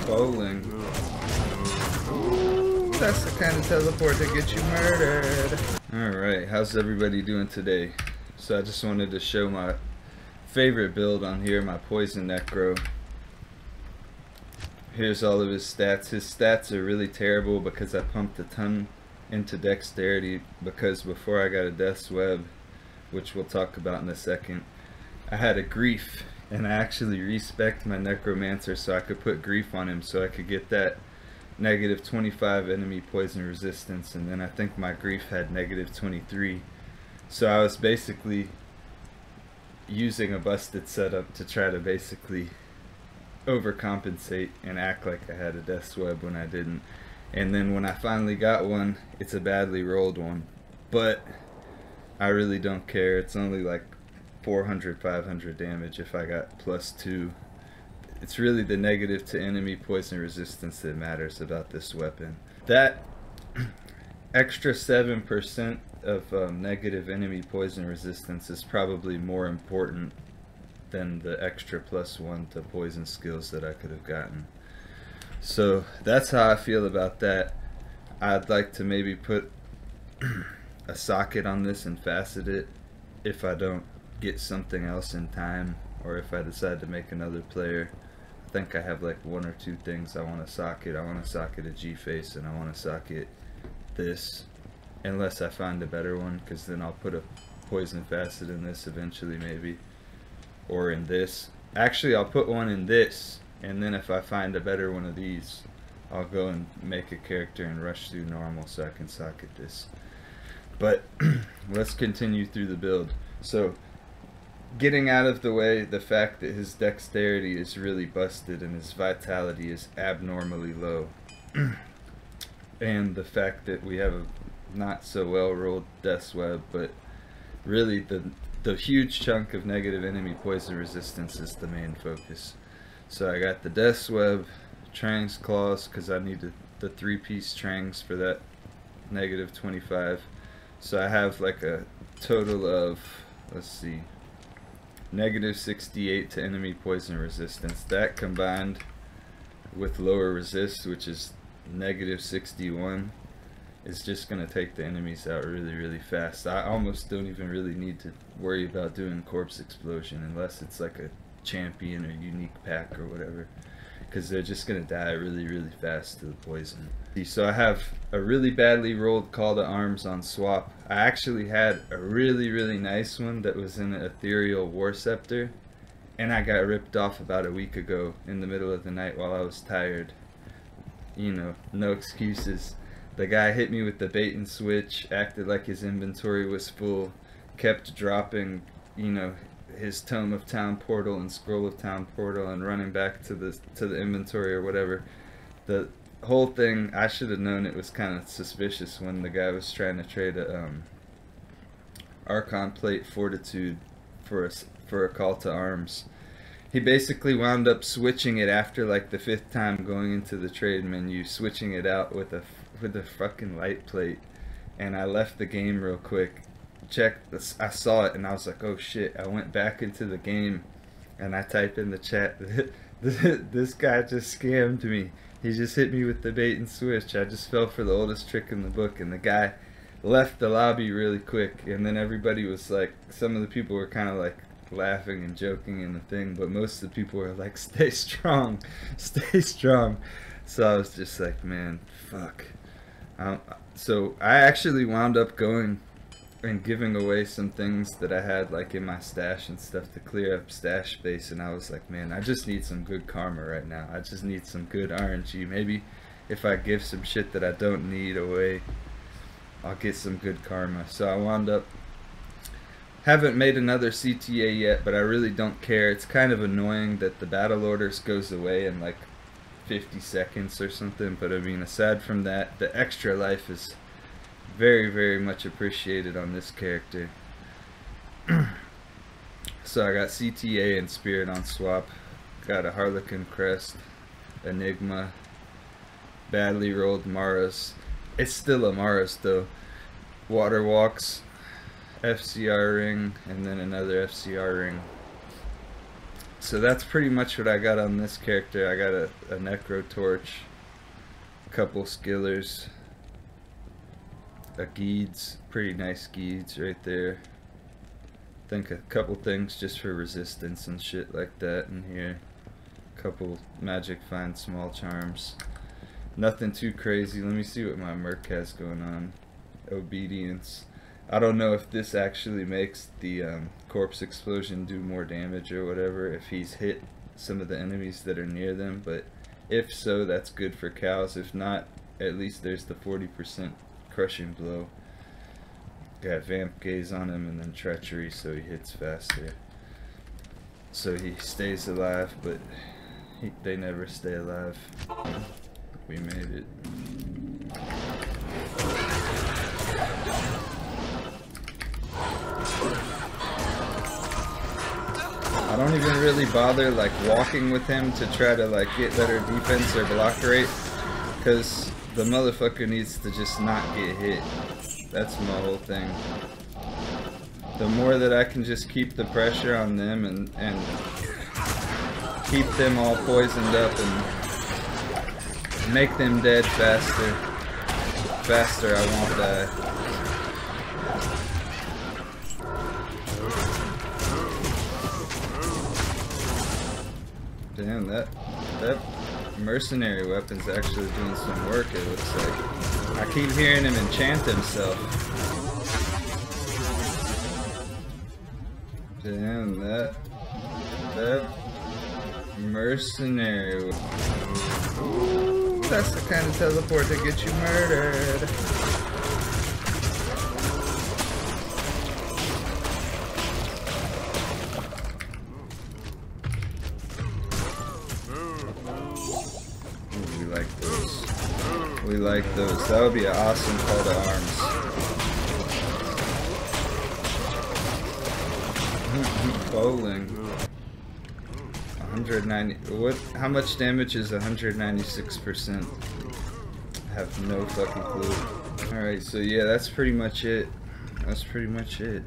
Bowling. Ooh, that's the kind of teleport that gets you murdered. Alright, how's everybody doing today? So I just wanted to show my favorite build on here, my Poison Necro. Here's all of his stats. His stats are really terrible because I pumped a ton into dexterity, because before I got a Death's Web, which we'll talk about in a second, I had a grief, and I actually respec'd my necromancer so I could put grief on him so I could get that negative 25 enemy poison resistance, and then I think my grief had negative 23. So I was basically using a busted setup to try to basically overcompensate and act like I had a Death's Web when I didn't. And then when I finally got one, it's a badly rolled one, but I really don't care. It's only like 400, 500 damage if I got +2. It's really the negative to enemy poison resistance that matters about this weapon. That extra 7% of negative enemy poison resistance is probably more important than the extra +1 to poison skills that I could have gotten. So that's how I feel about that. I'd like to maybe put a socket on this and facet it if I don't get something else in time, or if I decide to make another player. I think I have like 1 or 2 things I want to socket. I want to socket a G-face, and I want to socket this, unless I find a better one, because then I'll put a poison facet in this eventually, maybe, or in this. Actually, I'll put one in this, and then if I find a better one of these, I'll go and make a character and rush through normal so I can socket this. But let's continue through the build. So, getting out of the way the fact that his dexterity is really busted and his vitality is abnormally low, and the fact that we have a not so well rolled Death's Web, but really the huge chunk of negative enemy poison resistance is the main focus. So I got the Death's Web, Trang's Claws, because I needed the 3-piece Trangs for that negative 25. So I have like a total of, let's see, negative 68 to enemy poison resistance. That combined with lower resist, which is negative 61, is just going to take the enemies out really, really fast. I almost don't even really need to worry about doing Corpse Explosion unless it's like a champion or unique pack or whatever, because they're just going to die really, really fast to the poison. So I have a really badly rolled Call to Arms on swap. I actually had a really, really nice one that was in an Ethereal War Scepter, and I got ripped off about a week ago in the middle of the night while I was tired. You know, no excuses. The guy hit me with the bait and switch, acted like his inventory was full, kept dropping, you know, his Tome of Town portal and Scroll of Town portal and running back to the inventory or whatever. The whole thing, I should have known it was kind of suspicious when the guy was trying to trade a Archon Plate Fortitude for a Call to Arms. He basically wound up switching it after like the 5th time going into the trade menu, switching it out with a fucking light plate, and I left the game real quick. Checked this, I saw it and I was like, oh shit. I went back into the game and I typed in the chat, this guy just scammed me. He just hit me with the bait and switch. I just fell for the oldest trick in the book, and the guy left the lobby really quick, and then everybody was like, some of the people were kind of like laughing and joking in the thing, but most of the people were like, stay strong, stay strong. So I was just like, man, fuck. So I actually wound up going and giving away some things that I had like in my stash and stuff to clear up stash space, and I was like, man, I just need some good karma right now. I just need some good RNG. Maybe if I give some shit that I don't need away, I'll get some good karma. So I wound up, haven't made another CTA yet, but I really don't care. It's kind of annoying that the battle orders goes away in like 50 seconds or something, but I mean, aside from that, the extra life is very, very much appreciated on this character. So I got CTA and Spirit on swap, got a Harlequin Crest, Enigma, badly rolled Maras. It's still a Maras though. Water Walks, FCR ring, and then another FCR ring. So that's pretty much what I got on this character. I got a Necro torch, a couple skillers, a Geeds, pretty nice Geeds right there. I think a couple things just for resistance and shit like that in here. Couple magic find small charms. Nothing too crazy. Let me see what my merc has going on. Obedience. I don't know if this actually makes the corpse explosion do more damage or whatever if he's hit some of the enemies that are near them, but if so, that's good for cows. If not, at least there's the 40% crushing blow. Got vamp gaze on him and then treachery, so he hits faster. So he stays alive, but they never stay alive. We made it. I don't even really bother like walking with him to try to like get better defense or block rate, because the motherfucker needs to just not get hit. That's my whole thing. The more that I can just keep the pressure on them and keep them all poisoned up and make them dead faster, I won't die. Damn, that mercenary weapon's actually doing some work, it looks like. I keep hearing him enchant himself. Damn, that mercenary. Ooh, that's the kind of teleport that gets you murdered. We like those. That would be an awesome call to arms. Bowling. 190. What? How much damage is 196%? I have no fucking clue. Alright, so yeah, that's pretty much it. That's pretty much it.